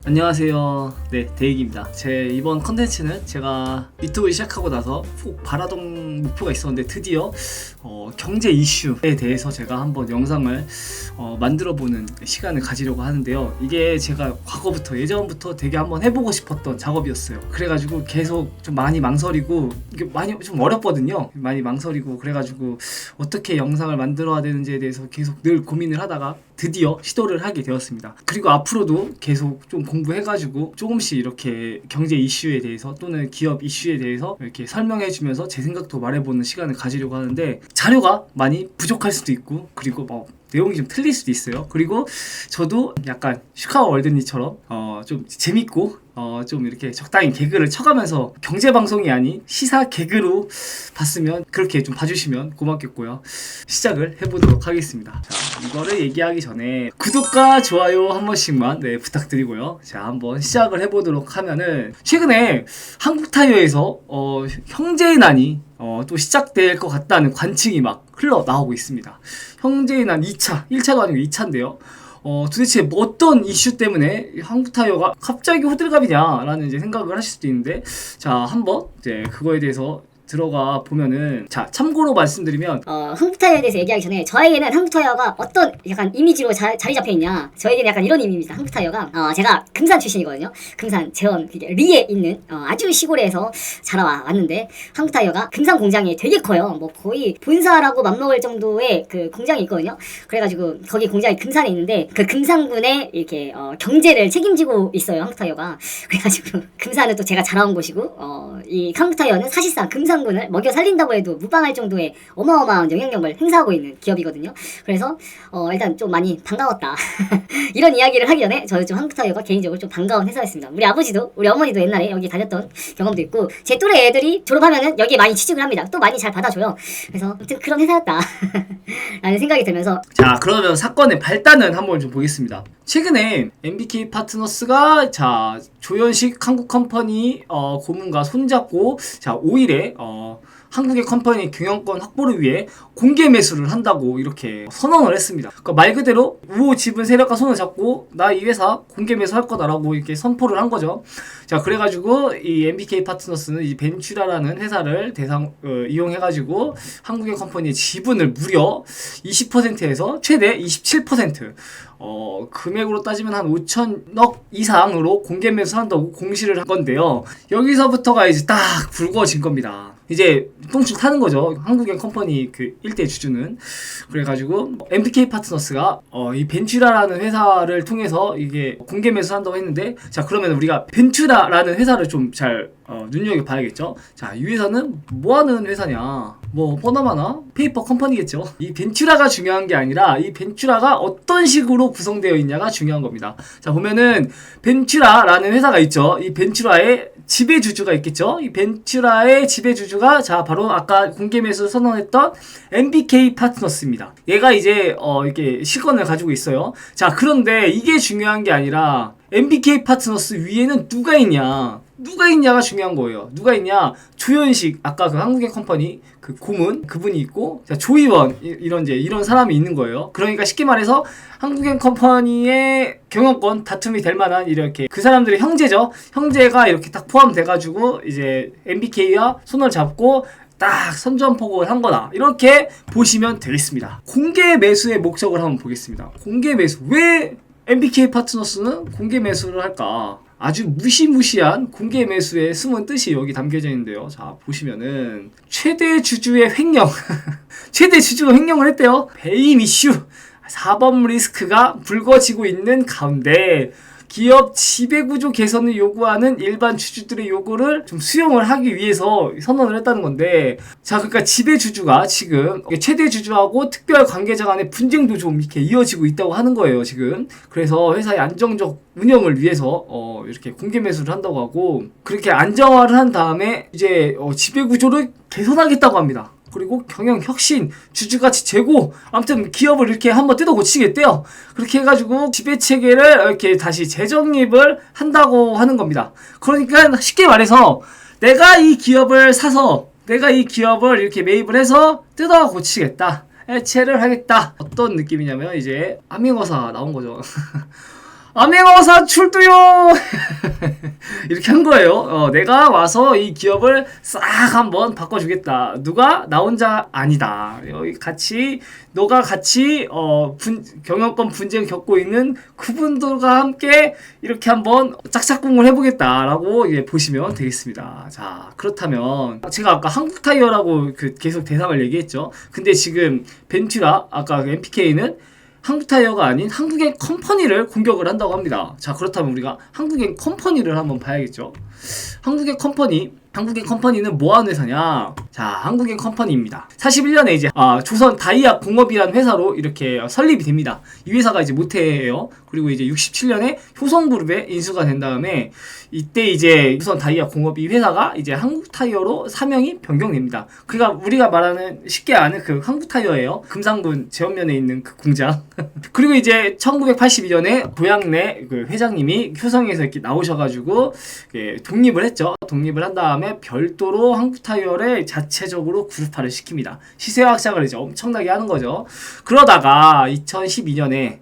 안녕하세요. 네, 데이기입니다. 제 이번 컨텐츠는 제가 유튜브를 시작하고 나서 꼭 바라던 목표가 있었는데 드디어 경제 이슈에 대해서 제가 한번 영상을 만들어보는 시간을 가지려고 하는데요. 이게 제가 과거부터 예전부터 되게 한번 해보고 싶었던 작업이었어요. 그래가지고 계속 좀 많이 망설이고 이게 많이 좀 어렵거든요. 많이 망설이고 그래가지고 어떻게 영상을 만들어야 되는지에 대해서 계속 늘 고민을 하다가 드디어 시도를 하게 되었습니다. 그리고 앞으로도 계속 좀 공부해가지고 조금씩 이렇게 경제 이슈에 대해서 또는 기업 이슈에 대해서 이렇게 설명해주면서 제 생각도 말해보는 시간을 가지려고 하는데 자료가 많이 부족할 수도 있고 그리고 내용이 좀 틀릴 수도 있어요. 그리고 저도 약간 슈카와 월드니처럼 좀 재밌고 좀 이렇게 적당히 개그를 쳐가면서 경제방송이 아닌 시사 개그로 봤으면 그렇게 좀 봐주시면 고맙겠고요. 시작을 해보도록 하겠습니다. 자, 이거를 얘기하기 전에 구독과 좋아요 한 번씩만 부탁드리고요. 자, 한번 시작을 해보도록 하면은 최근에 한국타이어에서 형제의 난이 또 시작될 것 같다는 관측이 막 흘러나오고 있습니다. 형제의 난 2차, 1차도 아니고 2차인데요. 도대체 어떤 이슈 때문에 한국타이어가 갑자기 호들갑이냐라는 이제 생각을 하실 수도 있는데, 자, 한번 이제 그거에 대해서 들어가 보면은, 자, 참고로 말씀드리면 한국타이어에 대해서 얘기하기 전에 저에게는 한국타이어가 어떤 약간 이미지로 자리 잡혀 있냐, 저에게는 약간 이런 의미입니다. 한국타이어가 제가 금산 출신이거든요. 금산 제원 리에 있는 아주 시골에서 자라왔는데, 한국타이어가 금산 공장이 되게 커요. 뭐 거의 본사라고 맘먹을 정도의 그 공장이 있거든요. 그래가지고 거기 공장이 금산에 있는데 그 금산군의 이렇게 경제를 책임지고 있어요, 한국타이어가. 그래가지고 금산은 또 제가 자라온 곳이고 이 한국타이어는 사실상 금산군을 먹여 살린다고 해도 무방할 정도의 어마어마한 영향력을 행사하고 있는 기업이거든요. 그래서 일단 좀 많이 반가웠다. 이런 이야기를 하기 전에 저는 좀 한국타이어가 개인적으로 좀 반가운 회사였습니다. 우리 아버지도 우리 어머니도 옛날에 여기 다녔던 경험도 있고, 제 또래 애들이 졸업하면은 여기에 많이 취직을 합니다. 또 많이 잘 받아줘요. 그래서 아무튼 그런 회사였다 라는 생각이 들면서, 자, 그러면 사건의 발단을 한번 좀 보겠습니다. 최근에 MBK 파트너스가 자, 조현식 한국 컴퍼니 고문과 손잡고 자, 5일에 한국의 컴퍼니 경영권 확보를 위해 공개 매수를 한다고 이렇게 선언을 했습니다. 그러니까 말 그대로 우호 지분 세력과 손을 잡고 나 이 회사 공개 매수할 거다라고 이렇게 선포를 한 거죠. 자, 그래가지고 이 MBK 파트너스는 이 벤츄라라는 회사를 이용해가지고 한국의 컴퍼니의 지분을 무려 20%에서 최대 27% 금액으로 따지면 한 5천억 이상으로 공개 매수한다고 공시를 한 건데요. 여기서부터가 이제 딱 불거진 겁니다. 이제 똥줄 타는 거죠. 한국의 컴퍼니 그 일대 주주는. 그래가지고 MBK 파트너스가 이 벤츄라라는 회사를 통해서 이게 공개 매수한다고 했는데, 자, 그러면 우리가 벤츄라라는 회사를 좀 잘 눈여겨봐야겠죠. 자, 이 회사는 뭐하는 회사냐, 뭐 퍼나마나 페이퍼 컴퍼니겠죠. 이 벤츄라가 중요한 게 아니라 이 벤츄라가 어떤 식으로 구성되어 있냐가 중요한 겁니다. 자, 보면은 벤츄라라는 회사가 있죠. 이 벤츄라의 지배주주가 있겠죠. 이 벤츄라의 지배주주가 자, 바로 아까 공개 매수 선언했던 MBK 파트너스입니다. 얘가 이제 이렇게 시권을 가지고 있어요. 자, 그런데 이게 중요한 게 아니라 MBK 파트너스 위에는 누가 있냐가 중요한 거예요. 누가 있냐? 조현식, 아까 그 한국의 컴퍼니 그 고문 그분이 있고, 자, 조이원 이런 사람이 있는 거예요. 그러니까 쉽게 말해서 한국의 컴퍼니의 경영권 다툼이 될 만한 이렇게 그 사람들의 형제죠. 형제가 이렇게 딱 포함돼가지고 이제 MBK와 손을 잡고 딱 선전포고를 한 거다, 이렇게 보시면 되겠습니다. 공개 매수의 목적을 한번 보겠습니다. 공개 매수, 왜 MBK 파트너스는 공개 매수를 할까? 아주 무시무시한 공개 매수의 숨은 뜻이 여기 담겨져 있는데요. 자, 보시면은 최대 주주의 횡령 최대 주주가 횡령을 했대요. 배임 이슈, 사법 리스크가 불거지고 있는 가운데 기업 지배구조 개선을 요구하는 일반 주주들의 요구를 좀 수용을 하기 위해서 선언을 했다는 건데, 자, 그러니까 지배주주가 지금 최대 주주하고 특별 관계자 간의 분쟁도 좀 이렇게 이어지고 있다고 하는 거예요, 지금. 그래서 회사의 안정적 운영을 위해서 이렇게 공개 매수를 한다고 하고, 그렇게 안정화를 한 다음에 이제 지배구조를 개선하겠다고 합니다. 그리고 경영 혁신, 주주가치 제고, 아무튼 기업을 이렇게 한번 뜯어 고치겠대요. 그렇게 해가지고 지배 체계를 이렇게 다시 재정립을 한다고 하는 겁니다. 그러니까 쉽게 말해서 내가 이 기업을 사서 내가 이 기업을 이렇게 매입을 해서 뜯어 고치겠다, 해체를 하겠다. 어떤 느낌이냐면 이제 암행어사 나온 거죠. 암행어사 출두요! 이렇게 한 거예요. 내가 와서 이 기업을 싹 한번 바꿔주겠다. 누가? 나 혼자 아니다. 여기 같이, 너가 같이, 경영권 분쟁 겪고 있는 그분들과 함께 이렇게 한번 짝짝꿍을 해보겠다라고 이제 보시면 되겠습니다. 자, 그렇다면, 제가 아까 한국타이어라고 계속 대상을 얘기했죠. 근데 지금 벤튜라, 아까 MPK는 한국타이어가 아닌 한국엔 컴퍼니를 공격을 한다고 합니다. 자, 그렇다면 우리가 한국엔 컴퍼니를 한번 봐야겠죠. 한국엔 컴퍼니는 뭐 하는 회사냐? 자, 한국엔 컴퍼니입니다. 41년에 이제 조선 다이약 공업이라는 회사로 이렇게 설립이 됩니다. 이 회사가 이제 모태예요. 그리고 이제 67년에 효성그룹에 인수가 된 다음에 이때 이제 조선 다이약 공업 이 회사가 이제 한국타이어로 사명이 변경됩니다. 그러니까 우리가 말하는 쉽게 아는 그 한국타이어예요. 금산군 제원면에 있는 그 공장. 그리고 이제 1982년에 고향내 그 회장님이 효성에서 이렇게 나오셔가지고 독립을 했죠. 독립을 한 다음에 별도로 한국타이어를 자체적으로 그룹화를 시킵니다. 시세와 확장을 이제 엄청나게 하는 거죠. 그러다가 2012년에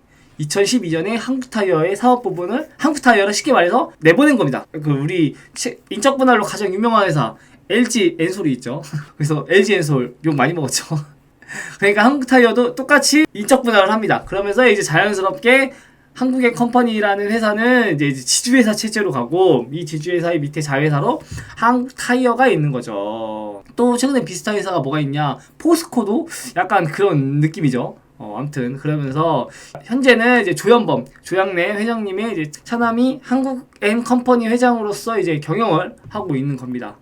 한국타이어의 사업 부분을 한국타이어를 쉽게 말해서 내보낸 겁니다. 그 우리 인적 분할로 가장 유명한 회사 LG 엔솔이 있죠. 그래서 LG 엔솔 욕 많이 먹었죠. 그러니까 한국타이어도 똑같이 인적 분할을 합니다. 그러면서 이제 자연스럽게 한국의 컴퍼니라는 회사는 이제 지주회사 체제로 가고 이 지주회사의 밑에 자회사로 한국타이어가 있는 거죠. 또 최근에 비슷한 회사가 뭐가 있냐? 포스코도 약간 그런 느낌이죠. 아무튼 그러면서 현재는 이제 조양래 회장님의 이제 차남이 한국앤컴퍼니 회장으로서 이제 경영을 하고 있는 겁니다.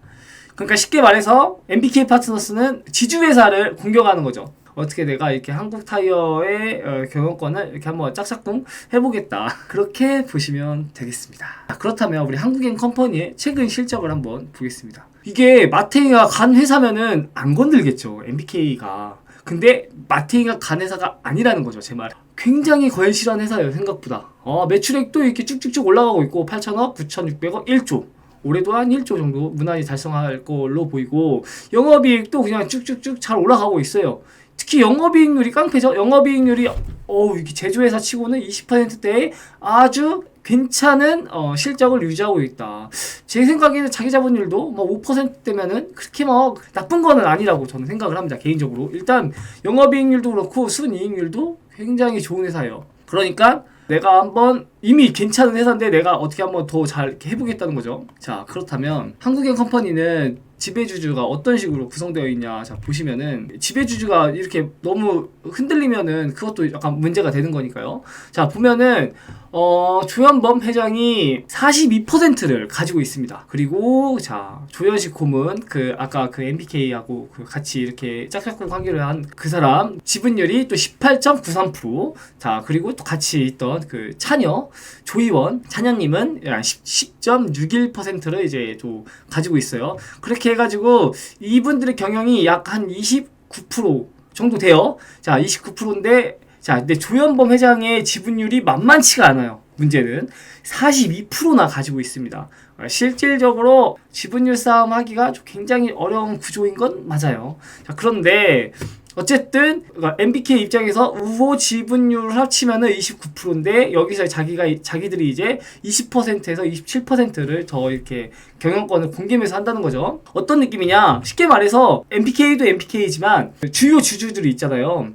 그러니까 쉽게 말해서 MBK 파트너스는 지주회사를 공격하는 거죠. 어떻게 내가 이렇게 한국타이어의 경영권을 이렇게 한번 짝짝꿍 해보겠다. 그렇게 보시면 되겠습니다. 그렇다면 우리 한국앤컴퍼니의 최근 실적을 한번 보겠습니다. 이게 마테이가 간 회사면은 안 건들겠죠. MBK가. 근데 마테이가 간 회사가 아니라는 거죠. 제 말. 굉장히 거실한 회사예요. 생각보다. 매출액도 이렇게 쭉쭉쭉 올라가고 있고 8천억, 9,600억, 1조. 올해도 한 1조 정도 무난히 달성할 걸로 보이고 영업이익도 그냥 쭉쭉쭉 잘 올라가고 있어요. 특히 영업이익률이 깡패죠. 영업이익률이 이게 제조회사 치고는 20%대의 아주 괜찮은 실적을 유지하고 있다. 제 생각에는 자기 자본율도 뭐 5%대면은 그렇게 뭐 나쁜 거는 아니라고 저는 생각을 합니다. 개인적으로. 일단 영업이익률도 그렇고 순이익률도 굉장히 좋은 회사예요. 그러니까 내가 한번 이미 괜찮은 회사인데 내가 어떻게 한번 더 잘 이렇게 해보겠다는 거죠. 자, 그렇다면 한국앤컴퍼니는 지배주주가 어떤 식으로 구성되어 있냐. 자, 보시면은 지배주주가 이렇게 너무 흔들리면은 그것도 약간 문제가 되는 거니까요. 자, 보면은 조현범 회장이 42%를 가지고 있습니다. 그리고 자, 조현식 고문 아까 MBK하고 같이 이렇게 짝짝꿍 관계를 한 그 사람 지분율이 또 18.93%. 자, 그리고 또 같이 있던 차녀 조이원 차녀님은 10.61%를 이제 또 가지고 있어요. 그렇게 해가지고 이분들의 경영이 약 한 29% 정도 돼요. 자, 29%인데 자, 근데 조현범 회장의 지분율이 만만치가 않아요. 문제는 42%나 가지고 있습니다. 실질적으로 지분율 싸움 하기가 굉장히 어려운 구조인 건 맞아요. 자, 그런데 어쨌든 MBK 입장에서 우호 지분율을 합치면은 29%인데 여기서 자기들이 이제 20%에서 27%를 더 이렇게 경영권을 공개하면서 한다는 거죠. 어떤 느낌이냐? 쉽게 말해서 MBK도 MBK지만 주요 주주들이 있잖아요.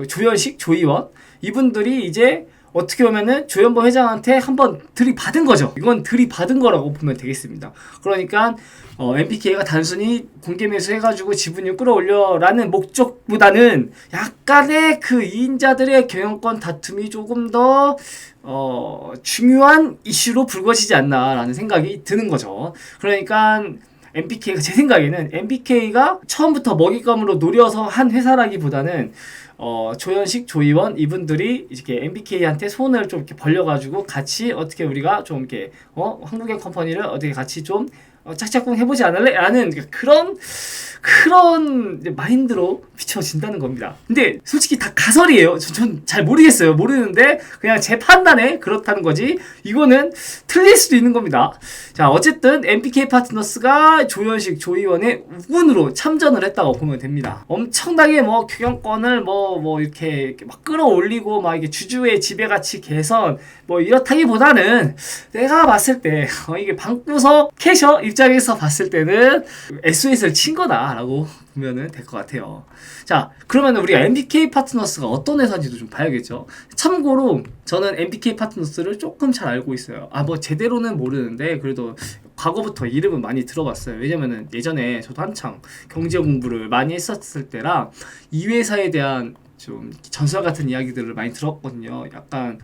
조현식, 조이원 이분들이 이제 어떻게 보면은 조현범 회장한테 한번 들이받은 거죠. 이건 들이받은 거라고 보면 되겠습니다. 그러니까 MBK가 단순히 공개 매수해가지고 지분율 끌어올려라는 목적보다는 약간의 그 2인자들의 경영권 다툼이 조금 더 중요한 이슈로 불거지지 않나라는 생각이 드는 거죠. 그러니까 MBK가 제 생각에는 MBK가 처음부터 먹잇감으로 노려서 한 회사라기보다는 조현식, 조이원 이분들이 이렇게 MBK한테 손을 좀 이렇게 벌려가지고 같이 어떻게 우리가 좀 이렇게 한국앤컴퍼니를 어떻게 같이 좀 짝짝꿍 해보지 않을래? 라는 그런 마인드로 비춰진다는 겁니다. 근데 솔직히 다 가설이에요. 전 잘 모르겠어요. 모르는데 그냥 제 판단에 그렇다는 거지. 이거는 틀릴 수도 있는 겁니다. 자, 어쨌든 MBK 파트너스가 조현식, 조이원의 우군으로 참전을 했다고 보면 됩니다. 엄청나게 뭐 경영권을 뭐 이렇게 막 끌어올리고 막 이게 주주의 지배가치 개선 뭐 이렇다기보다는 내가 봤을 때 이게 방구석 캐셔 입장에서 봤을 때는 SOS를 친 거다라고 보면은 될 것 같아요. 자, 그러면 우리가 MBK 파트너스가 어떤 회사인지도 좀 봐야겠죠. 참고로 저는 MBK 파트너스를 조금 잘 알고 있어요. 뭐 제대로는 모르는데 그래도 과거부터 이름은 많이 들어봤어요. 왜냐면은 예전에 저도 한창 경제 공부를 많이 했었을 때라 이 회사에 대한 좀 전설 같은 이야기들을 많이 들었거든요. 약간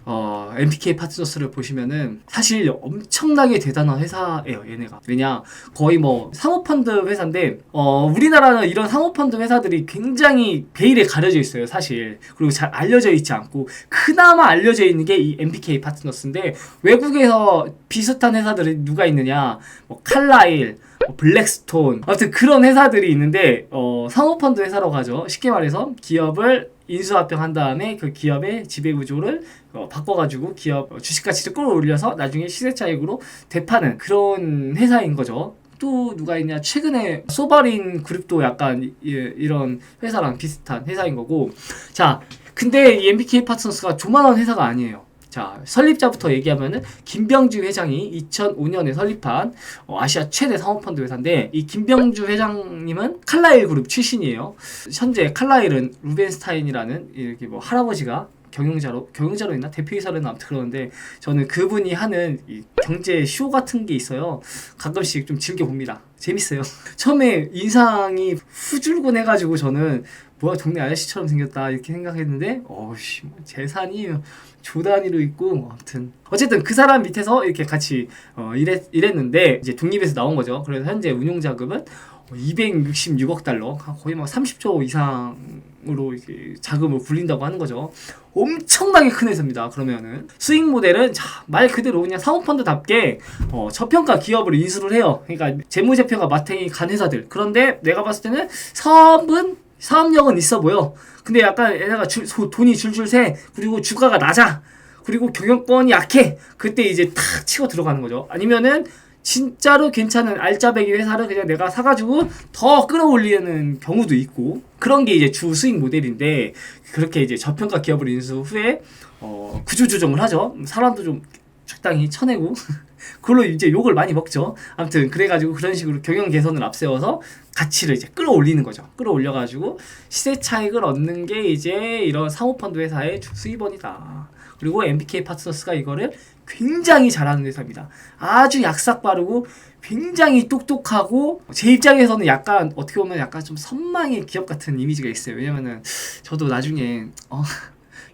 MBK 파트너스를 보시면은 사실 엄청나게 대단한 회사예요, 얘네가. 왜냐, 거의 뭐 사모펀드 회사인데 우리나라는 이런 사모펀드 회사들이 굉장히 베일에 가려져 있어요, 사실. 그리고 잘 알려져 있지 않고 그나마 알려져 있는 게 이 MBK 파트너스인데 외국에서 비슷한 회사들이 누가 있느냐, 뭐 칼라일, 블랙스톤, 아무튼 그런 회사들이 있는데 사모펀드 회사라고 하죠. 쉽게 말해서 기업을 인수합병한 다음에 그 기업의 지배구조를 바꿔가지고 기업 주식가치를 끌어올려서 나중에 시세차익으로 되파는 그런 회사인 거죠. 또 누가 있냐, 최근에 소바린 그룹도 약간 이런 회사랑 비슷한 회사인 거고. 자, 근데 이 MBK 파트너스가 조만한 회사가 아니에요. 자, 설립자부터 얘기하면은 김병주 회장이 2005년에 설립한 아시아 최대 사모펀드 회사인데, 이 김병주 회장님은 칼라일 그룹 출신이에요. 현재 칼라일은 루벤스타인이라는 이렇게 뭐 할아버지가 경영자로 있나 대표이사로는 아무튼 그러는데, 저는 그분이 하는 이 경제 쇼 같은 게 있어요. 가끔씩 좀 즐겨 봅니다. 재밌어요. 처음에 인상이 후줄근해가지고 저는 뭐야 동네 아저씨처럼 생겼다 이렇게 생각했는데 재산이 조 단위로 있고, 아무튼 어쨌든 그 사람 밑에서 이렇게 같이 일했는데 이제 독립해서 나온 거죠. 그래서 현재 운용 자금은 266억 달러, 거의 막 30조 이상으로 이렇게 자금을 굴린다고 하는 거죠. 엄청나게 큰 회사입니다. 그러면은 수익 모델은 말 그대로 그냥 사모펀드답게 저평가 기업을 인수를 해요. 그러니까 재무제표가 마탱이 간 회사들. 그런데 내가 봤을 때는 사업력은 있어 보여. 근데 약간 얘네가 돈이 줄줄 새. 그리고 주가가 낮아. 그리고 경영권이 약해. 그때 이제 탁 치고 들어가는 거죠. 아니면은 진짜로 괜찮은 알짜배기 회사를 그냥 내가 사가지고 더 끌어올리는 경우도 있고, 그런 게 이제 주 수익 모델인데, 그렇게 이제 저평가 기업을 인수 후에 구조조정을 하죠. 사람도 좀 적당히 쳐내고 그걸로 이제 욕을 많이 먹죠. 아무튼 그래가지고 그런 식으로 경영 개선을 앞세워서 가치를 이제 끌어올리는 거죠. 끌어올려가지고 시세 차익을 얻는 게 이제 이런 사모펀드 회사의 주 수입원이다. 그리고 MBK 파트너스가 이거를 굉장히 잘하는 회사입니다. 아주 약삭 빠르고 굉장히 똑똑하고, 제 입장에서는 약간 어떻게 보면 약간 좀 선망의 기업 같은 이미지가 있어요. 왜냐면은 저도 나중에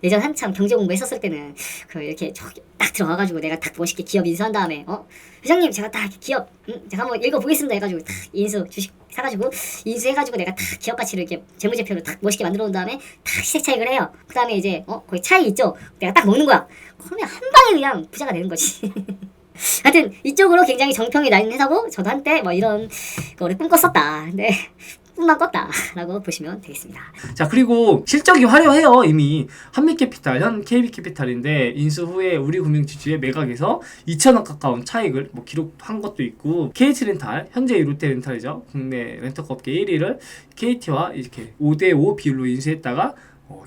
예전 한참 경제 공부했었을 때는 이렇게 저기 딱 들어가가지고 내가 딱 멋있게 기업 인수한 다음에 회장님 제가 딱 기업 제가 한번 읽어보겠습니다 해가지고 딱 인수 주식 사가지고 인수해가지고 내가 딱 기업 가치를 이렇게 재무제표를 딱 멋있게 만들어 놓은 다음에 딱 시세 차익을 해요. 그 다음에 이제 거기 차익 있죠. 내가 딱 먹는 거야. 그러면 한 방에 그냥 부자가 되는 거지. 하여튼 이쪽으로 굉장히 정평이 나 있는 회사고, 저도 한때 뭐 이런 거를 꿈꿨었다. 근데 꿈만 꿨다 라고 보시면 되겠습니다. 자, 그리고 실적이 화려해요. 이미 한미캐피탈, 현 KB캐피탈인데 인수 후에 우리금융지주의 매각에서 2천억 가까운 차익을 기록한 것도 있고, KT렌탈, 현재 롯데렌탈이죠, 국내 렌터카 업계 1위를 KT와 이렇게 5대5 비율로 인수했다가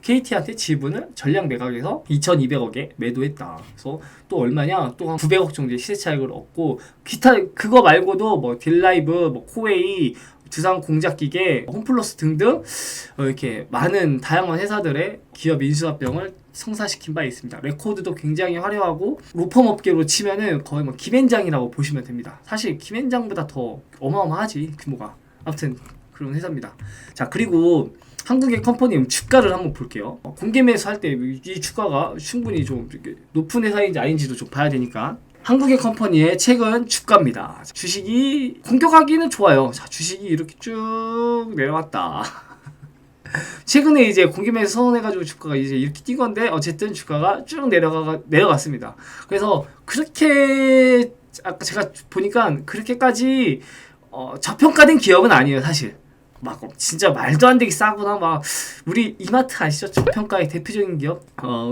KT한테 지분을 전량 매각해서 2,200억에 매도했다. 그래서 또 얼마냐? 또 한 900억 정도의 시세 차익을 얻고, 기타 그거 말고도 뭐 딜라이브, 뭐 코웨이, 두산 공작기계, 홈플러스 등등 이렇게 많은 다양한 회사들의 기업 인수합병을 성사시킨 바 있습니다. 레코드도 굉장히 화려하고, 로펌 업계로 치면은 거의 뭐 김앤장이라고 보시면 됩니다. 사실 김앤장보다 더 어마어마하지, 규모가. 아무튼 그런 회사입니다. 자, 그리고 한국의 컴퍼니 주가를 한번 볼게요. 공개 매수할 때 이 주가가 충분히 좀 높은 회사인지 아닌지도 좀 봐야 되니까. 한국의 컴퍼니의 최근 주가입니다. 주식이 공격하기는 좋아요. 자, 주식이 이렇게 쭉 내려왔다. 최근에 이제 공개 매수 선언해가지고 주가가 이제 이렇게 뛴 건데, 어쨌든 주가가 쭉 내려갔습니다. 그래서 그렇게 아까 제가 보니까 그렇게까지 저평가된 기업은 아니에요, 사실. 막 진짜 말도 안 되게 싸구나. 막 우리 이마트 아시죠? 저평가의 대표적인 기업.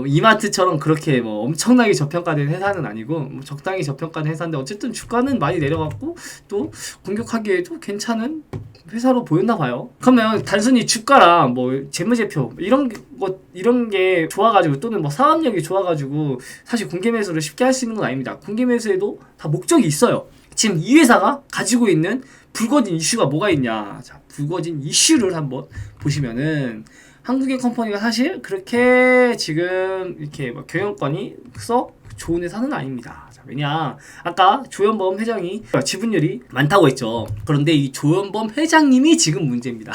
이마트처럼 그렇게 뭐 엄청나게 저평가된 회사는 아니고 뭐 적당히 저평가된 회사인데 어쨌든 주가는 많이 내려갔고 또 공격하기에도 괜찮은 회사로 보였나 봐요. 그러면 단순히 주가랑 뭐 재무제표 이런 게 좋아가지고 또는 뭐 사업력이 좋아가지고 사실 공개 매수를 쉽게 할 수 있는 건 아닙니다. 공개 매수에도 다 목적이 있어요. 지금 이 회사가 가지고 있는 불거진 이슈가 뭐가 있냐. 자, 불거진 이슈를 한번 보시면은 한국의 컴퍼니가 사실 그렇게 지금 이렇게 뭐 경영권이 썩 좋은 회사는 아닙니다. 자, 왜냐, 아까 조현범 회장이 지분율이 많다고 했죠. 그런데 이 조현범 회장님이 지금 문제입니다.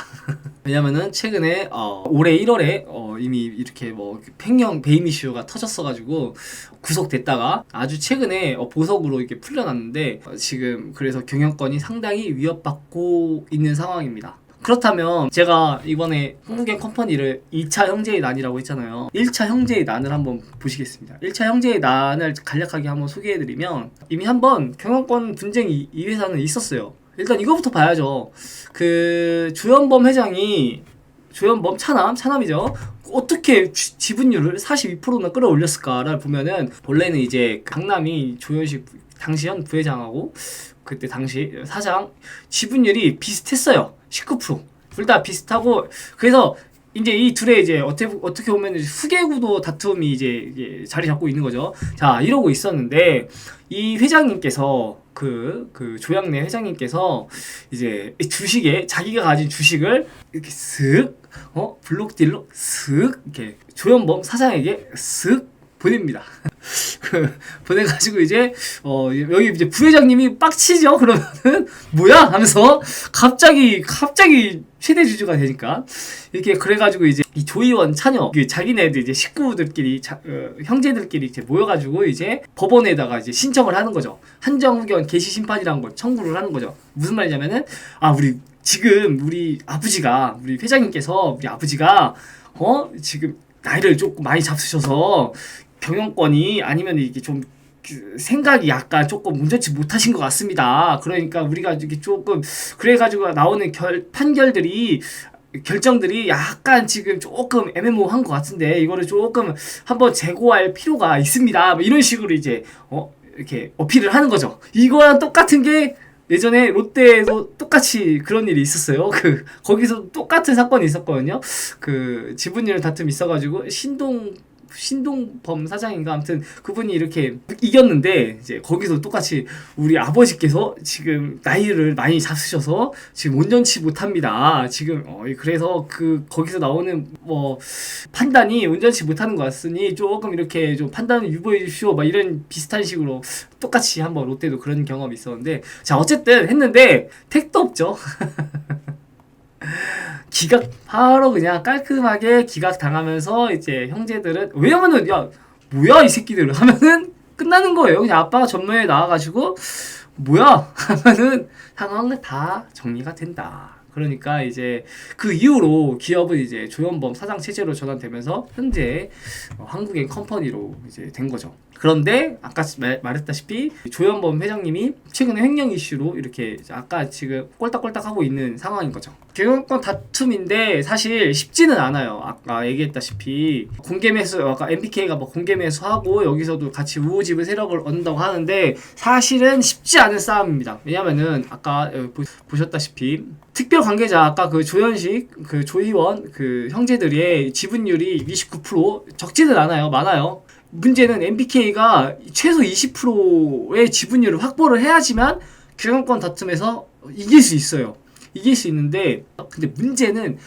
왜냐면은 최근에 올해 1월에 이미 이렇게 뭐 횡령 배임 이슈가 터졌어가지고 구속됐다가 아주 최근에 보석으로 이렇게 풀려났는데 지금 그래서 경영권이 상당히 위협받고 있는 상황입니다. 그렇다면 제가 이번에 한국의 컴퍼니를 2차 형제의 난이라고 했잖아요. 1차 형제의 난을 한번 보시겠습니다. 1차 형제의 난을 간략하게 한번 소개해드리면 이미 한번 경영권 분쟁이 이 회사는 있었어요. 일단 이거부터 봐야죠. 그 조현범 회장이 조현범 차남이죠. 어떻게 지분율을 42%나 끌어올렸을까를 보면은 원래는 이제 강남이 조현식 당시 현 부회장하고 그때 당시 사장 지분율이 비슷했어요. 19%. 둘 다 비슷하고 그래서 이제 이 둘의 이제 어떻게 보면 후계구도 다툼이 이제 자리 잡고 있는 거죠. 자, 이러고 있었는데 이 회장님께서 그 조양래 회장님께서 이제 주식에 자기가 가진 주식을 이렇게 쓱 블록딜로 쓱 이렇게 조현범 사장에게 쓱 보냅니다. 보내가지고 이제 여기 이제 부회장님이 빡치죠. 그러면은 뭐야 하면서 갑자기 최대 주주가 되니까 이렇게 그래가지고 이제 이 조의원 차녀 자기네들 이제 식구들끼리 형제들끼리 이제 모여가지고 이제 법원에다가 이제 신청을 하는 거죠. 한정후견 개시 심판이라는 걸 청구를 하는 거죠. 무슨 말이냐면은 우리 아버지가 우리 회장님께서 우리 아버지가 지금 나이를 조금 많이 잡수셔서 경영권이 아니면 이게 좀 생각이 약간 조금 온전치 못하신 것 같습니다. 그러니까 우리가 이게 조금 그래가지고 나오는 결정들이 약간 지금 조금 애매모호한 것 같은데 이거를 조금 한번 재고할 필요가 있습니다. 뭐 이런 식으로 이제 이렇게 어필을 하는 거죠. 이거랑 똑같은 게 예전에 롯데에도 똑같이 그런 일이 있었어요. 거기서 똑같은 사건이 있었거든요. 그 지분율 다툼이 있어가지고 신동범 사장인가 아무튼 그분이 이렇게 이겼는데 이제 거기서 똑같이 우리 아버지께서 지금 나이를 많이 잡수셔서 지금 온전치 못합니다. 지금 그래서 거기서 나오는 뭐 판단이 온전치 못하는 것 같으니 조금 이렇게 좀 판단을 유보해 주시오 막 이런 비슷한 식으로 똑같이 한번 롯데도 그런 경험이 있었는데 자 어쨌든 했는데 택도 없죠. 기각 바로 그냥 깔끔하게 기각 당하면서 이제 형제들은 왜냐면은 야 뭐야 이 새끼들은 하면은 끝나는 거예요. 그냥 아빠가 전면에 나와가지고 뭐야 하면은 상황은 다 정리가 된다. 그러니까 이제 그 이후로 기업은 이제 조현범 사장 체제로 전환되면서 현재 한국엔 컴퍼니로 이제 된 거죠. 그런데 아까 말했다시피 조현범 회장님이 최근에 횡령 이슈로 이렇게 아까 지금 꼴딱꼴딱 하고 있는 상황인 거죠. 경영권 다툼인데 사실 쉽지는 않아요. 아까 얘기했다시피 공개 매수 아까 MBK가 뭐 공개 매수하고 여기서도 같이 우호지분 세력을 얻는다고 하는데 사실은 쉽지 않은 싸움입니다. 왜냐면은 아까 보셨다시피 특별 관계자 아까 그 조현식 그 조희원 그 형제들의 지분율이 29% 적지는 않아요. 많아요. 문제는 MBK가 최소 20%의 지분율을 확보를 해야지만 경영권 다툼에서 이길 수 있어요. 이길 수 있는데 근데 문제는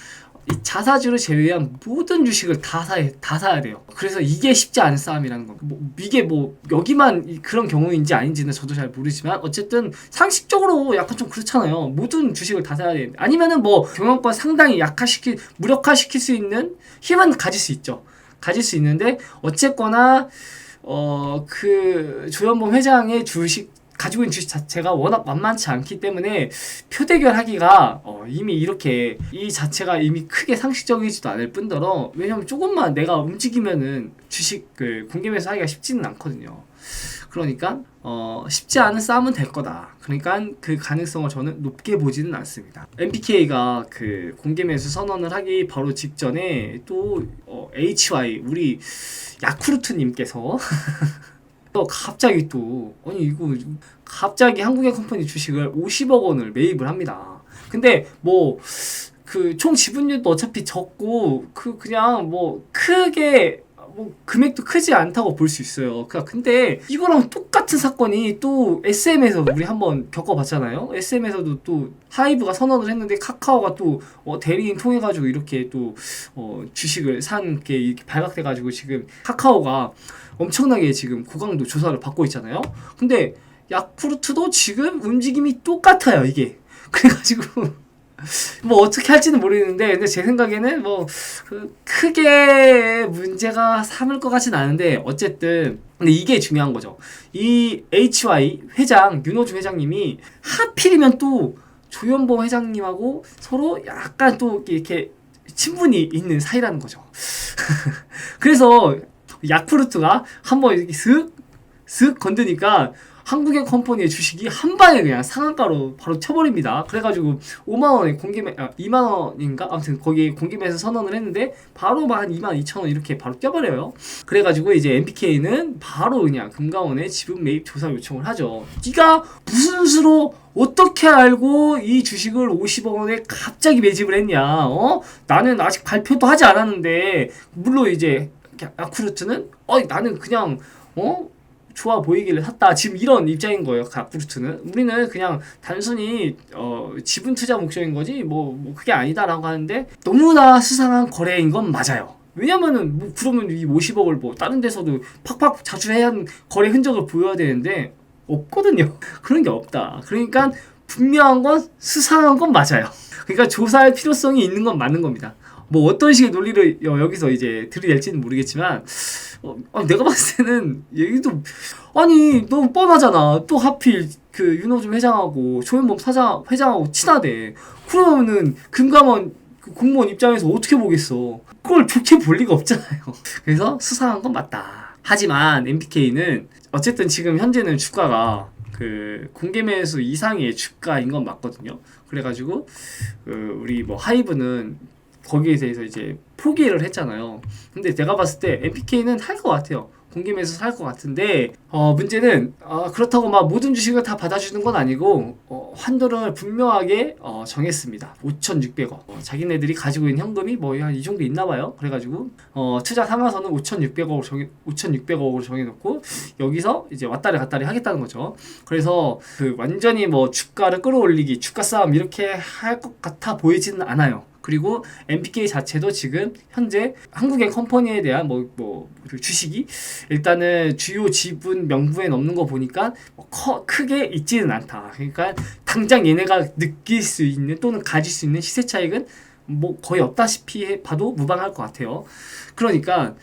이 자사주를 제외한 모든 주식을 다 사야 돼요. 그래서 이게 쉽지 않은 싸움이라는 거. 이게 여기만 그런 경우인지 아닌지는 저도 잘 모르지만 어쨌든 상식적으로 약간 좀 그렇잖아요. 모든 주식을 다 사야 되는데 아니면은 경영권 상당히 무력화시킬 수 있는 힘은 가질 수 있죠. 가질 수 있는데 어쨌거나 그 조현범 회장의 주식 가지고 있는 주식 자체가 워낙 만만치 않기 때문에 표대결하기가 이미 이렇게 이 자체가 이미 크게 상식적이지도 않을 뿐더러, 왜냐면 조금만 내가 움직이면은 주식을 공개 매수하기가 쉽지는 않거든요. 그러니까 쉽지 않은 싸움은 될 거다. 그러니까 그 가능성을 저는 높게 보지는 않습니다. MBK가 그 공개 매수 선언을 하기 바로 직전에 또 HY 우리 야쿠르트님께서 또 갑자기 또 아니 이거 갑자기 한국의 컴퍼니 주식을 50억 원을 매입을 합니다. 근데 뭐 그 총 지분율도 어차피 적고 그냥 뭐 크게 뭐 금액도 크지 않다고 볼 수 있어요. 근데 이거랑 똑같은 사건이 또 SM에서 우리 한번 겪어봤잖아요. SM에서도 또 하이브가 선언을 했는데 카카오가 또 대리인 통해 가지고 이렇게 또 주식을 산 게 이렇게 발각돼 가지고 지금 카카오가 엄청나게 지금 고강도 조사를 받고 있잖아요. 근데 야쿠르트도 지금 움직임이 똑같아요, 이게. 그래가지고 뭐 어떻게 할지는 모르겠는데, 근데 제 생각에는 뭐 크게 문제가 삼을 것 같진 않은데, 어쨌든 근데 이게 중요한 거죠. 이 HY 회장 윤호중 회장님이 하필이면 또 조현범 회장님하고 서로 약간 또 이렇게 친분이 있는 사이라는 거죠. 그래서 야쿠르트가 한번 이렇게 슥 건드니까 한국의 컴퍼니의 주식이 한 방에 그냥 상한가로 바로 쳐버립니다. 그래가지고 5만원에 2만원인가? 아무튼 거기 공개매수 선언을 했는데 바로 막 한 22,000원 이렇게 바로 뛰어버려요. 그래가지고 이제 MBK는 바로 그냥 금감원에 지분 매입 조사 요청을 하죠. 네가 무슨 수로 어떻게 알고 이 주식을 50억 원에 갑자기 매집을 했냐? 나는 아직 발표도 하지 않았는데, 물론 이제 야쿠르트는 나는 그냥 좋아 보이길래 샀다, 지금 이런 입장인 거예요. 야쿠르트는 우리는 그냥 단순히 지분 투자 목적인 거지 뭐 그게 아니다라고 하는데, 너무나 수상한 거래인 건 맞아요. 왜냐면은 뭐 그러면 이 50억을 뭐 다른 데서도 팍팍 자주 해야 하는 거래 흔적을 보여야 되는데 없거든요. 그런 게 없다. 그러니까 분명한 건 수상한 건 맞아요. 그러니까 조사할 필요성이 있는 건 맞는 겁니다. 뭐 어떤 식의 논리를 여기서 이제 들이댈지는 모르겠지만, 내가 봤을 때는 얘기도 아니 너무 뻔하잖아. 또 하필 그 윤호중 회장하고 조현범 회장하고 친하대. 그러면은 금감원 공무원 입장에서 어떻게 보겠어. 그걸 좋게 볼 리가 없잖아요. 그래서 수상한 건 맞다. 하지만 MBK는 어쨌든 지금 현재는 주가가 그 공개 매수 이상의 주가인 건 맞거든요. 그래가지고 우리 뭐 하이브는 거기에 대해서 이제 포기를 했잖아요. 근데 내가 봤을 때 MBK는 할 것 같아요. 공개 매수 할 것 같은데, 문제는 그렇다고 막 모든 주식을 다 받아주는 건 아니고 한도를 분명하게 정했습니다. 5,600억. 자기네들이 가지고 있는 현금이 뭐 한 이 정도 있나 봐요. 그래가지고 투자 상한선은 5,600억으로 정해놓고 여기서 이제 왔다리 갔다리 하겠다는 거죠. 그래서 그 완전히 뭐 주가를 끌어올리기, 주가 싸움 이렇게 할 것 같아 보이지는 않아요. 그리고 MBK 자체도 지금 현재 한국의 컴퍼니에 대한 그 주식이 일단은 주요 지분 명부에 넣는 거 보니까 크게 있지는 않다. 그러니까 당장 얘네가 느낄 수 있는 또는 가질 수 있는 시세 차익은 뭐 거의 없다시피 봐도 무방할 것 같아요. 그러니까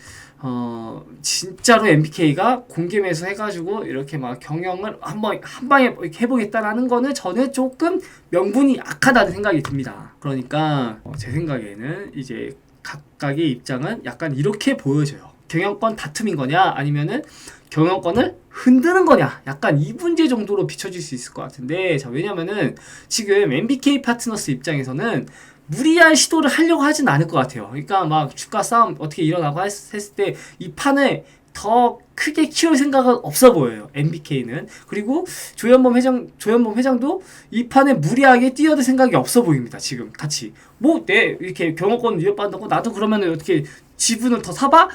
진짜로 MBK가 공개 매수 해가지고 이렇게 막 경영을 한 방에 해보겠다라는 거는 저는 조금 명분이 약하다는 생각이 듭니다. 그러니까 제 생각에는 이제 각각의 입장은 약간 이렇게 보여져요. 경영권 다툼인 거냐, 아니면은 경영권을 흔드는 거냐, 약간 이 문제 정도로 비춰질 수 있을 것 같은데, 자, 왜냐면은 지금 MBK 파트너스 입장에서는 무리한 시도를 하려고 하진 않을 것 같아요. 그러니까 막 주가 싸움 어떻게 일어나고 했을 때 이 판을 더 크게 키울 생각은 없어 보여요, MBK는. 그리고 조현범 회장도 이 판에 무리하게 뛰어들 생각이 없어 보입니다. 지금 같이 이렇게 경영권 위협받는다고 나도 그러면 어떻게 지분을 더 사봐?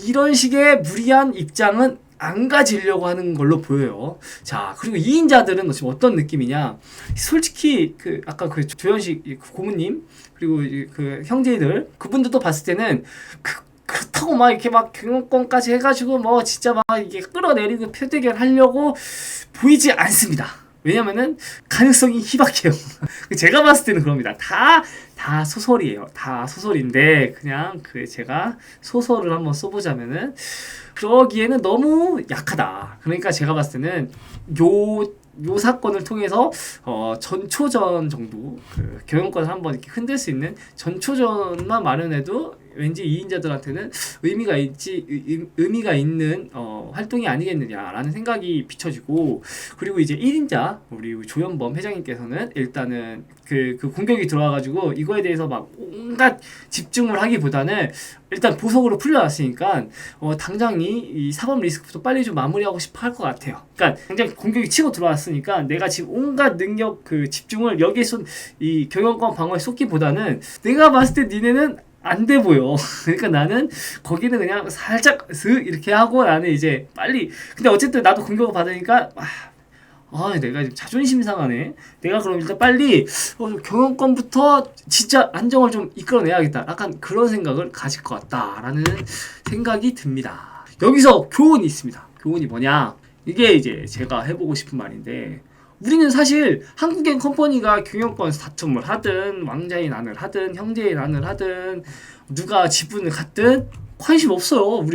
이런 식의 무리한 입장은 안 가지려고 하는 걸로 보여요. 자, 그리고 2인자들은 지금 어떤 느낌이냐? 솔직히 아까 그 조현식 고문님 그리고 그 형제들, 그분들도 봤을 때는 그렇다고 막 이렇게 막 경영권까지 해가지고 뭐 진짜 막 이게 끌어내리고 표대결 하려고 보이지 않습니다. 왜냐면은 가능성이 희박해요. 제가 봤을 때는 그럽니다. 다 소설이에요. 다 소설인데 그냥 제가 소설을 한번 써보자면은 그러기에는 너무 약하다. 그러니까 제가 봤을 때는 요 요 사건을 통해서 전초전 정도 그 경영권을 한번 이렇게 흔들 수 있는 전초전만 마련해도 왠지 2인자들한테는 의미가 있는 활동이 아니겠느냐라는 생각이 비춰지고, 그리고 이제 1인자 우리 조현범 회장님께서는 일단은 그 공격이 들어와가지고 이거에 대해서 막 온갖 집중을 하기보다는 일단 보석으로 풀려났으니까 당장 이 사법 리스크부터 빨리 좀 마무리하고 싶어 할 것 같아요. 그러니까 당장 공격이 치고 들어왔으니까 내가 지금 온갖 능력 그 집중을 여기에 이 경영권 방어에 쏟기보다는 내가 봤을 때 니네는 안 돼 보여. 그러니까 나는 거기는 그냥 살짝 이렇게 하고 나는 이제 빨리, 근데 어쨌든 나도 공격을 받으니까 내가 지금 자존심 상하네. 내가 그럼 일단 빨리 경영권부터 진짜 안정을 좀 이끌어내야겠다. 약간 그런 생각을 가질 것 같다라는 생각이 듭니다. 여기서 교훈이 있습니다. 교훈이 뭐냐? 이게 이제 제가 해보고 싶은 말인데, 우리는 사실 한국엔 컴퍼니가 경영권 다툼을 하든 왕자의 난을 하든 형제의 난을 하든 누가 지분을 갖든 관심 없어요.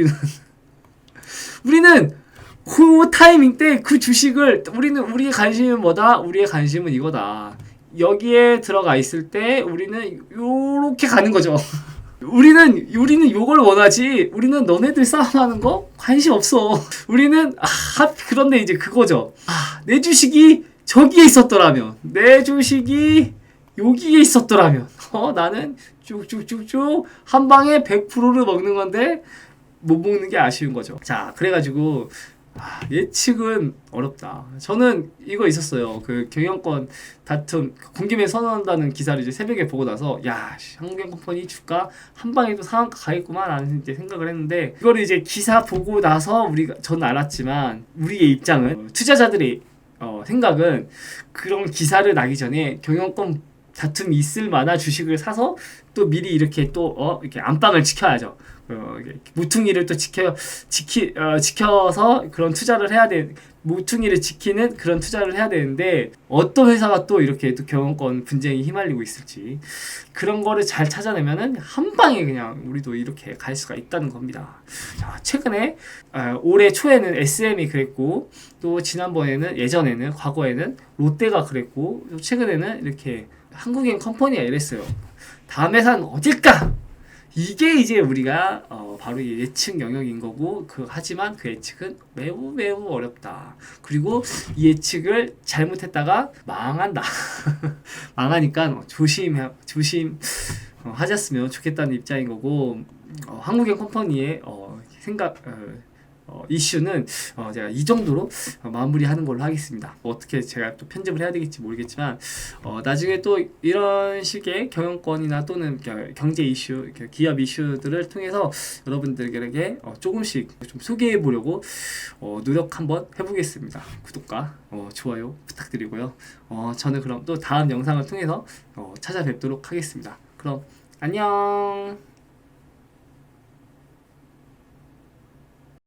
우리는 그 타이밍 때 그 주식을 우리의 관심은 뭐다? 우리의 관심은 이거다. 여기에 들어가 있을 때 우리는 요렇게 가는 거죠. 우리는 요걸 원하지. 우리는 너네들 싸움하는 거 관심 없어. 우리는 그런데 이제 그거죠. 내 주식이 저기에 있었더라면, 내 주식이 여기에 있었더라면, 나는 쭉쭉쭉쭉 한 방에 100%를 먹는 건데 못 먹는 게 아쉬운 거죠. 자, 그래가지고 예측은 어렵다. 저는 이거 있었어요. 그 경영권 다툼 공김에 선언한다는 기사를 이제 새벽에 보고 나서 한국경영컴퍼니 주가 한 방에도 상한가 가겠구만 라는 이제 생각을 했는데, 이거를 이제 기사 보고 나서 저는 알았지만 우리의 입장은, 투자자들의 생각은 그런 기사를 나기 전에 경영권 다툼이 있을 만한 주식을 사서 또 미리 이렇게 이렇게 안방을 지켜야죠. 무퉁이를 또 지켜서 그런 투자를 해야 돼. 모퉁이를 지키는 그런 투자를 해야 되는데, 어떤 회사가 또 이렇게 또 경영권 분쟁이 휘말리고 있을지 그런 거를 잘 찾아내면은 한 방에 그냥 우리도 이렇게 갈 수가 있다는 겁니다. 자, 최근에 올해 초에는 SM이 그랬고, 또 예전에는 과거에는 롯데가 그랬고, 또 최근에는 이렇게 한국인 컴퍼니가 이랬어요. 다음 회사는 어딜까? 이게 이제 우리가 바로 예측 영역인 거고, 하지만 그 예측은 매우 매우 어렵다. 그리고 이 예측을 잘못했다가 망한다. 망하니까 하셨으면 좋겠다는 입장인 거고, 한국인 컴퍼니의 이슈는 제가 이 정도로 마무리하는 걸로 하겠습니다. 어떻게 제가 또 편집을 해야 되겠지 모르겠지만, 나중에 또 이런 식의 경영권이나 또는 경제 이슈, 기업 이슈들을 통해서 여러분들에게 조금씩 좀 소개해 보려고 노력 한번 해보겠습니다. 구독과 좋아요 부탁드리고요. 저는 그럼 또 다음 영상을 통해서 찾아뵙도록 하겠습니다. 그럼 안녕.